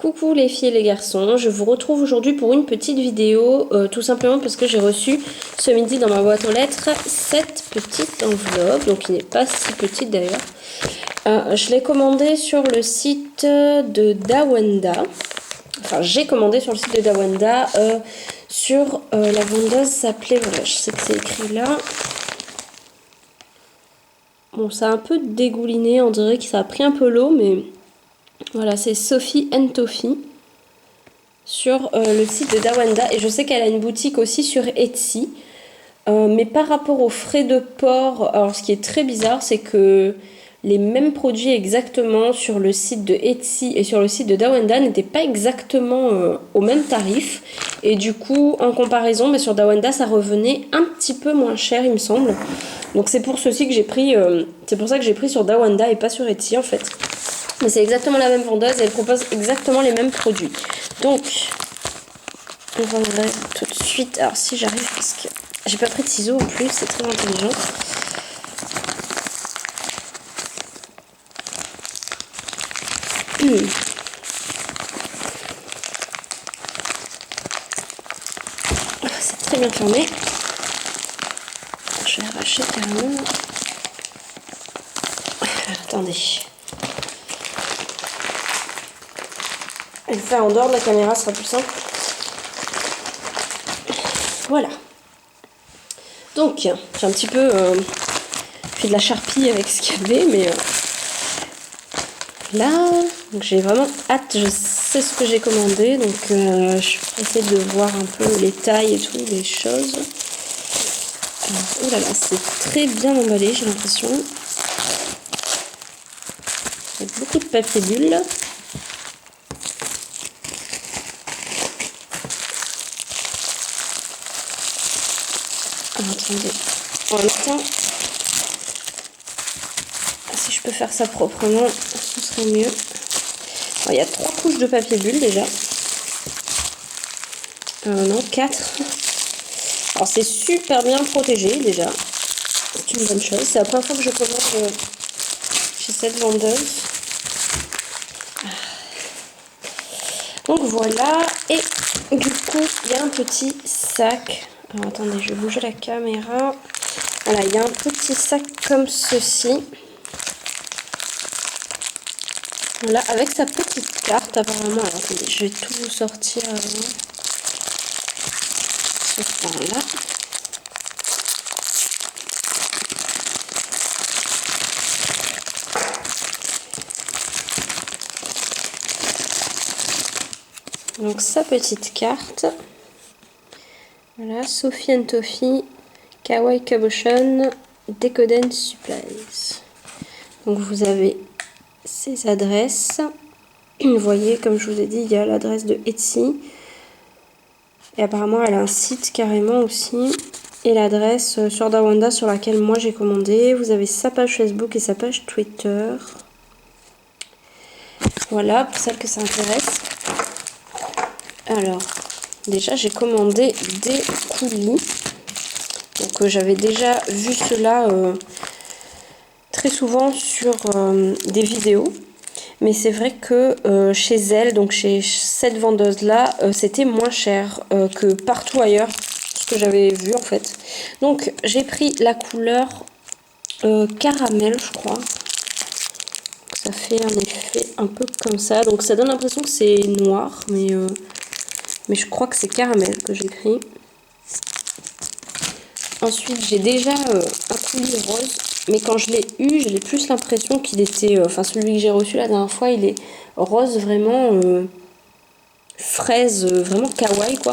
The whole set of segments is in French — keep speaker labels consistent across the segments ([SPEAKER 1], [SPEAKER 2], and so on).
[SPEAKER 1] Coucou les filles et les garçons, je vous retrouve aujourd'hui pour une petite vidéo, tout simplement parce que j'ai reçu ce midi dans ma boîte aux lettres cette petite enveloppe, donc qui n'est pas si petite d'ailleurs. Je l'ai commandée sur le site de Dawanda, enfin j'ai commandé sur le site de Dawanda, la vendeuse s'appelait, voilà, je sais que c'est écrit là. Bon, ça a un peu dégouliné, on dirait que ça a pris un peu l'eau, mais voilà, c'est Sophie Ntofi sur le site de Dawanda, et je sais qu'elle a une boutique aussi sur Etsy, mais par rapport aux frais de port, alors ce qui est très bizarre, c'est que les mêmes produits exactement sur le site de Etsy et sur le site de Dawanda n'étaient pas exactement au même tarif, et du coup en comparaison, mais sur Dawanda ça revenait un petit peu moins cher il me semble, donc c'est pour ceci que j'ai pris, c'est pour ça que j'ai pris sur Dawanda et pas sur Etsy en fait. Mais c'est exactement la même vendeuse et elle propose exactement les mêmes produits. Donc, on va ouvrir tout de suite. Alors si j'arrive, parce que j'ai pas pris de ciseaux en plus, c'est très intelligent. C'est très bien fermé. Je vais arracher carrément. Attendez. Et le faire en dehors de la caméra sera plus simple. Voilà. Donc, j'ai un petit peu fait de la charpie avec ce qu'il y avait, mais là, j'ai vraiment hâte. Je sais ce que j'ai commandé, donc je suis pressée de voir un peu les tailles et tout, les choses. Alors, oh là là, c'est très bien emballé, j'ai l'impression. Avec beaucoup de papier bulle. Alors, attendez, en même temps, si je peux faire ça proprement, ce serait mieux. Alors, il y a 3 couches de papier bulle déjà. Non, 4. Alors c'est super bien protégé déjà. C'est une bonne chose. C'est la première fois que je commande chez cette vendeuse. Donc voilà. Et du coup, il y a un petit sac. Alors attendez, je vais bouger la caméra. Voilà, il y a un petit sac comme ceci. Voilà, avec sa petite carte apparemment. Alors attendez, je vais tout vous sortir avant. Ce point-là. Donc sa petite carte. Voilà, Sophie Ntofi, Kawaii Kaboshon, Decoden Supplies. Donc vous avez ces adresses. Vous voyez, comme je vous ai dit, il y a l'adresse de Etsy. Et apparemment, elle a un site carrément aussi. Et l'adresse sur Dawanda sur laquelle moi j'ai commandé. Vous avez sa page Facebook et sa page Twitter. Voilà, pour celles que ça intéresse. Alors, déjà j'ai commandé des coulis. Donc j'avais déjà vu cela très souvent sur des vidéos. Mais c'est vrai que chez elle, donc chez cette vendeuse-là, c'était moins cher que partout ailleurs, ce que j'avais vu en fait. Donc j'ai pris la couleur caramel, je crois. Ça fait un effet un peu comme ça. Donc ça donne l'impression que c'est noir, mais je crois que c'est caramel que j'ai pris. Ensuite, j'ai déjà un coulis rose. Mais quand je l'ai eu, j'ai plus l'impression qu'il était... Enfin, celui que j'ai reçu la dernière fois, il est rose vraiment fraise, vraiment kawaii, quoi.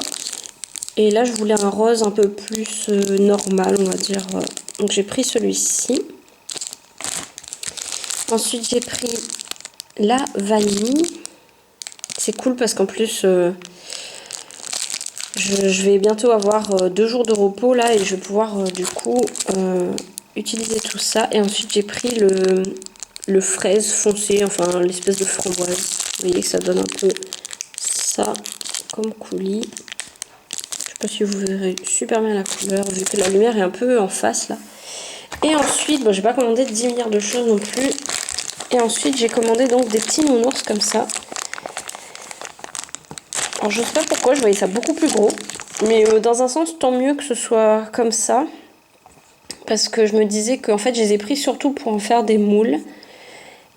[SPEAKER 1] Et là, je voulais un rose un peu plus normal, on va dire. Donc, j'ai pris celui-ci. Ensuite, j'ai pris la vanille. C'est cool parce qu'en plus... je vais bientôt avoir 2 jours de repos, là, et je vais pouvoir, du coup... utiliser tout ça. Et ensuite j'ai pris le fraise foncé, enfin l'espèce de framboise. Vous voyez que ça donne un peu ça comme coulis. Je sais pas si vous verrez super bien la couleur vu que la lumière est un peu en face là. Et ensuite, bon, j'ai pas commandé 10 milliards de choses non plus. Et ensuite j'ai commandé donc des petits nounours comme ça. Alors je sais pas pourquoi, je voyais ça beaucoup plus gros. Mais dans un sens, tant mieux que ce soit comme ça. Parce que je me disais qu'en fait, je les ai pris surtout pour en faire des moules.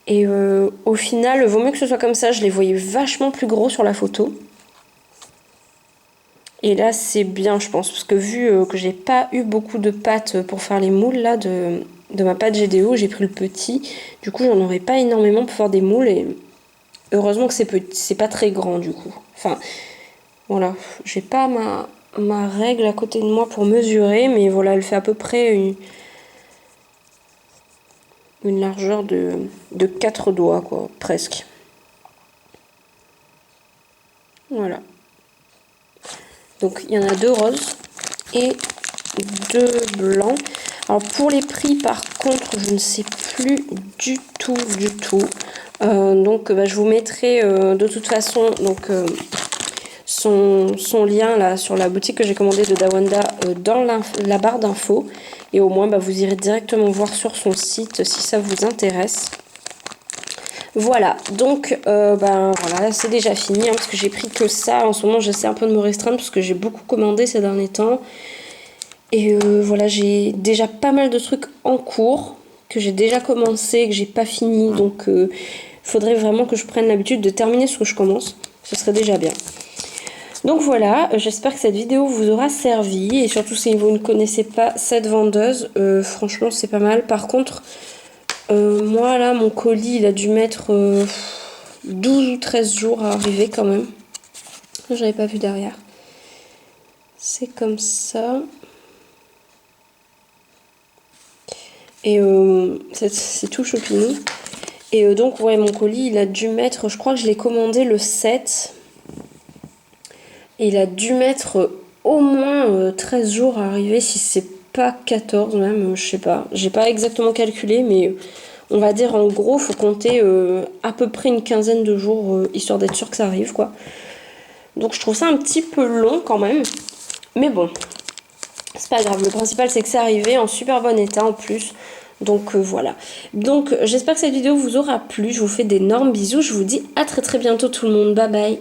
[SPEAKER 1] Et au final, vaut mieux que ce soit comme ça. Je les voyais vachement plus gros sur la photo. Et là, c'est bien, je pense. Parce que vu que j'ai pas eu beaucoup de pâtes pour faire les moules là de ma pâte GDO, j'ai pris le petit. Du coup, j'en aurais pas énormément pour faire des moules. Et heureusement que c'est pas très grand du coup. Enfin, voilà. J'ai pas ma règle à côté de moi pour mesurer. Mais voilà, elle fait à peu près une largeur de 4 doigts, quoi, presque. Voilà. Donc il y en a 2 roses et 2 blancs. Alors pour les prix, par contre, je ne sais plus du tout. Donc je vous mettrai de toute façon son lien là sur la boutique que j'ai commandée de Dawanda dans la barre d'infos. Et au moins vous irez directement voir sur son site si ça vous intéresse. Voilà, donc voilà, c'est déjà fini parce que j'ai pris que ça. En ce moment, j'essaie un peu de me restreindre parce que j'ai beaucoup commandé ces derniers temps. Et voilà, j'ai déjà pas mal de trucs en cours que j'ai déjà commencé, que j'ai pas fini. Donc, faudrait vraiment que je prenne l'habitude de terminer ce que je commence. Ce serait déjà bien. Donc voilà, j'espère que cette vidéo vous aura servi. Et surtout, si vous ne connaissez pas cette vendeuse, franchement, c'est pas mal. Par contre... moi là mon colis il a dû mettre 12 ou 13 jours à arriver quand même. J'avais pas vu derrière. C'est comme ça. Et c'est tout choupinou. Et donc ouais, mon colis il a dû mettre, je crois que je l'ai commandé le 7. Et il a dû mettre au moins 13 jours à arriver, si c'est pas 14 même, je sais pas. J'ai pas exactement calculé, mais on va dire en gros, faut compter à peu près une quinzaine de jours, histoire d'être sûr que ça arrive, quoi. Donc je trouve ça un petit peu long quand même. Mais bon, c'est pas grave. Le principal, c'est que c'est arrivé en super bon état en plus. Donc voilà. Donc j'espère que cette vidéo vous aura plu. Je vous fais d'énormes bisous. Je vous dis à très très bientôt tout le monde. Bye bye.